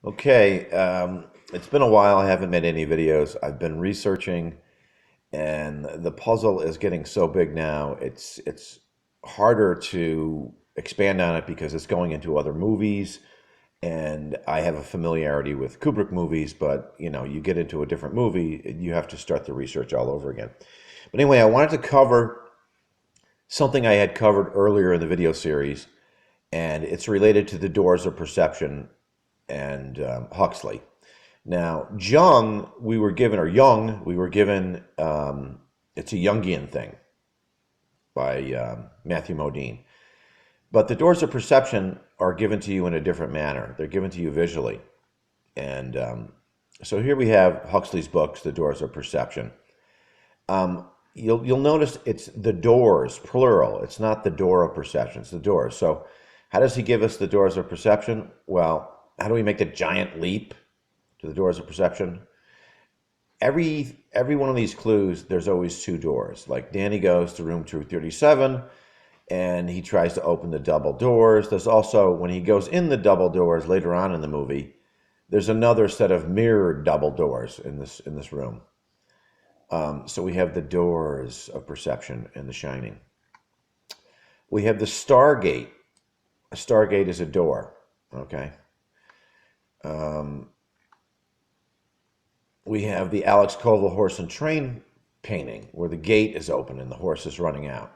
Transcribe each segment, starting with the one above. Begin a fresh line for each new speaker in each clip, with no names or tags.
Okay, it's been a while. I haven't made any videos. I've been researching, and the puzzle is getting so big now. It's harder to expand on it because it's going into other movies, and I have a familiarity with Kubrick movies. But you get into a different movie, you have to start the research all over again. But anyway, I wanted to cover something I had covered earlier in the video series, and it's related to the doors of perception and Huxley. Now, Young, we were given, it's a Jungian thing by Matthew Modine. But the doors of perception are given to you in a different manner. They're given to you visually. And so here we have Huxley's books, The Doors of Perception. You'll notice it's the doors, plural. It's not the door of perception, it's the doors. So how does he give us the doors of perception? Well, how do we make the giant leap to the doors of perception? Every one of these clues, there's always two doors. Like Danny goes to room 237 and he tries to open the double doors. There's also, when he goes in the double doors later on in the movie, there's another set of mirrored double doors in this room. So we have the doors of perception in The Shining. We have the Stargate. A Stargate is a door, okay? We have the Alex Koval horse and train painting where the gate is open and the horse is running out.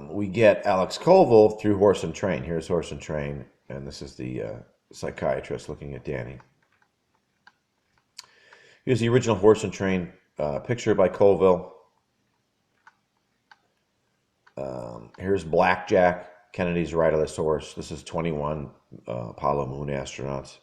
We get Alex Koval through Horse and Train. Here's Horse and Train, and this is the psychiatrist looking at Danny. Here's the original Horse and Train picture by Colville. Here's Blackjack, Kennedy's riderless horse. This is 21 Apollo moon astronauts.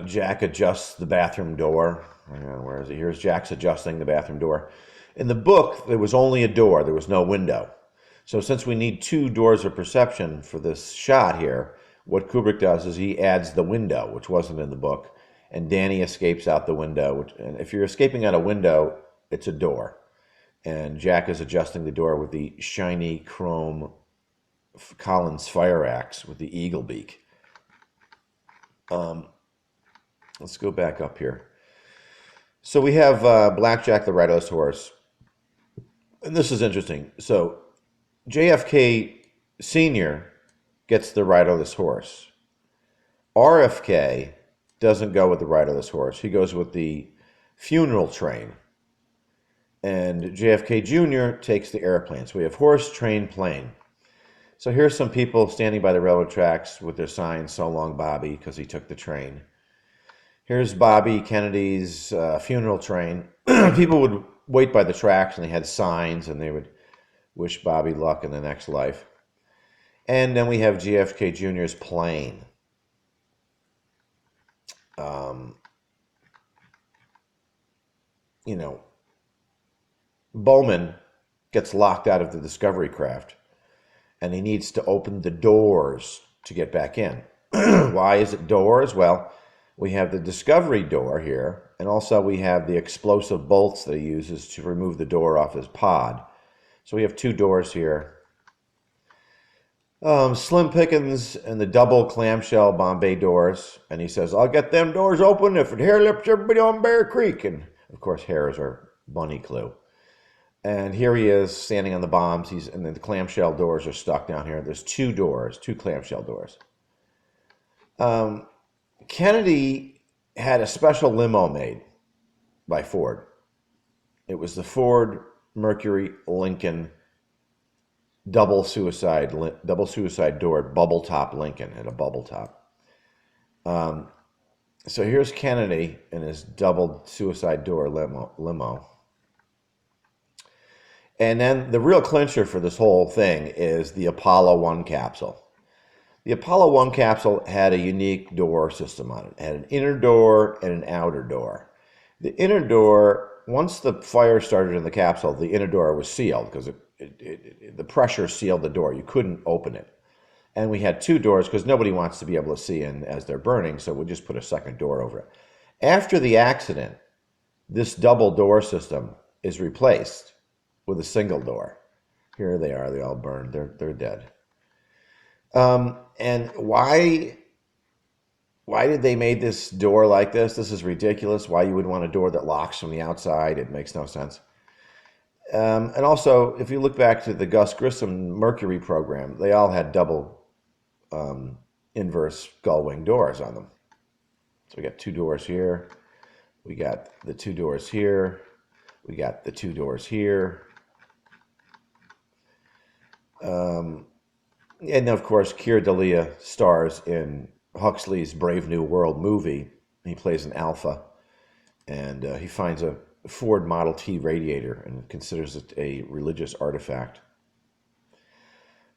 Jack adjusts the bathroom door. Where is it? Here's Jack's adjusting the bathroom door. In the book, there was only a door. There was no window. So since we need two doors of perception for this shot here, what Kubrick does is he adds the window, which wasn't in the book, and Danny escapes out the window. And if you're escaping out a window, it's a door. And Jack is adjusting the door with the shiny chrome Collins fire axe with the eagle beak. Let's go back up here. So we have Blackjack, the riderless horse. And this is interesting. So JFK Sr. gets the riderless horse. RFK doesn't go with the riderless horse. He goes with the funeral train. And JFK Jr. takes the airplane. So we have horse, train, plane. So here's some people standing by the railroad tracks with their signs, "So long, Bobby," because he took the train. Here's Bobby Kennedy's funeral train. People would wait by the tracks and they had signs and they would wish Bobby luck in the next life. And then we have JFK Jr.'s plane. Bowman gets locked out of the Discovery craft and he needs to open the doors to get back in. Why is it doors? Well, we have the Discovery door here, and also we have the explosive bolts that he uses to remove the door off his pod. So we have two doors here. Slim Pickens and the double clamshell Bombay doors, and he says, "I'll get them doors open if it hair lips everybody on Bear Creek." And of course, hair is our bunny clue. And here he is standing on the bombs. And then the clamshell doors are stuck down here. There's two doors, two clamshell doors. Kennedy had a special limo made by Ford. It was the Ford Mercury Lincoln double suicide door bubble top Lincoln. Had a bubble top. So here's Kennedy in his double suicide door limo. And then the real clincher for this whole thing is the Apollo 1 capsule. The Apollo 1 capsule had a unique door system on it. It had an inner door and an outer door. The inner door, once the fire started in the capsule, the inner door was sealed because the pressure sealed the door. You couldn't open it. And we had two doors because nobody wants to be able to see in as they're burning, so we just put a second door over it. After the accident, this double door system is replaced with a single door. Here they are. They all burned. They're dead. And why did they made this door like this? This is ridiculous. Why you would want a door that locks from the outside? It makes no sense. And also, if you look back to the Gus Grissom Mercury program, they all had double inverse gull wing doors on them. So we got two doors here. We got the two doors here. We got the two doors here. And of course, Keir Dalia stars in Huxley's Brave New World movie. He plays an alpha, and he finds a Ford Model T radiator and considers it a religious artifact.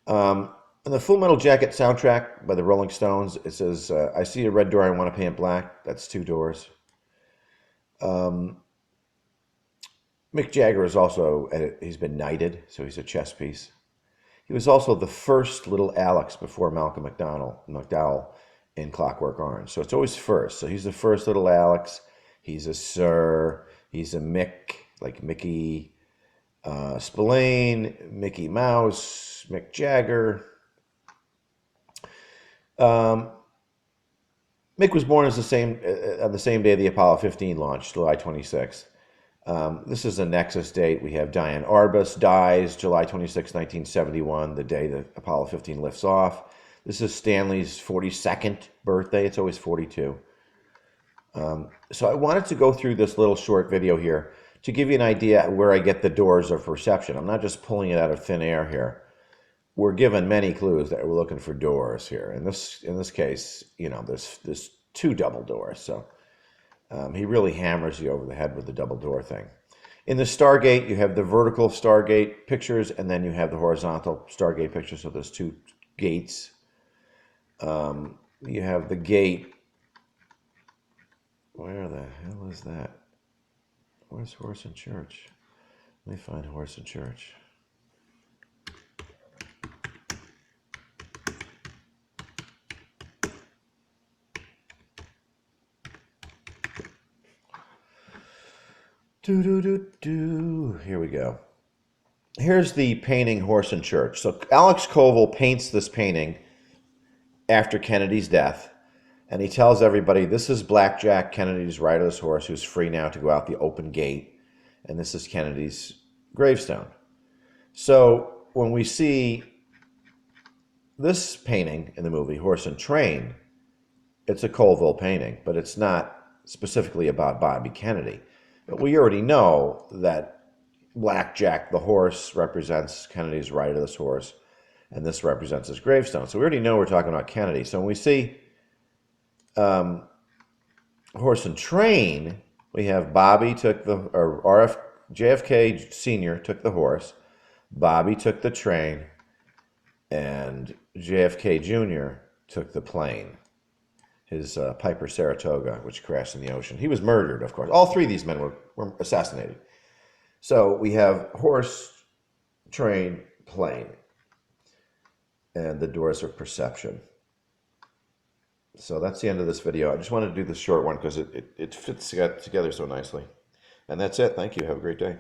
In the Full Metal Jacket soundtrack by the Rolling Stones, it says, I see a red door, I want to paint black. That's two doors. Mick Jagger is also, he's been knighted, so he's a chess piece. He was also the first little Alex before Malcolm McDowell in Clockwork Orange. So it's always first. So he's the first little Alex. He's a Sir. He's a Mick, like Mickey Spillane, Mickey Mouse, Mick Jagger. Mick was born on the same day the Apollo 15 launched, July 26th. This is a nexus date. We have Diane Arbus dies July 26, 1971, the day the Apollo 15 lifts off. This is Stanley's 42nd birthday. It's always 42. So I wanted to go through this little short video here to give you an idea where I get the doors of perception. I'm not just pulling it out of thin air here. We're given many clues that we're looking for doors here. In this case, you know, there's two double doors. So he really hammers you over the head with the double door thing. In the Stargate, you have the vertical Stargate pictures, and then you have the horizontal Stargate pictures. So there's two gates. You have the gate. Where the hell is that? Where's Horse and Church? Let me find Horse and Church. Here we go. Here's the painting Horse and Church. So Alex Koval paints this painting after Kennedy's death, and he tells everybody, this is Blackjack, Kennedy's riderless horse, who's free now to go out the open gate, and this is Kennedy's gravestone. So when we see this painting in the movie, Horse and Train, it's a Colville painting, but it's not specifically about Bobby Kennedy. But we already know that Blackjack, the horse, represents Kennedy's riderless horse, and this represents his gravestone. So we already know we're talking about Kennedy. So when we see Horse and Train, we have Bobby took the, or JFK Sr. took the horse, Bobby took the train, and JFK Jr. took the plane. His Piper Saratoga, which crashed in the ocean. He was murdered, of course. All three of these men were assassinated. So we have horse, train, plane, and the doors of perception. So that's the end of this video. I just wanted to do this short one because it fits together so nicely. And that's it. Thank you. Have a great day.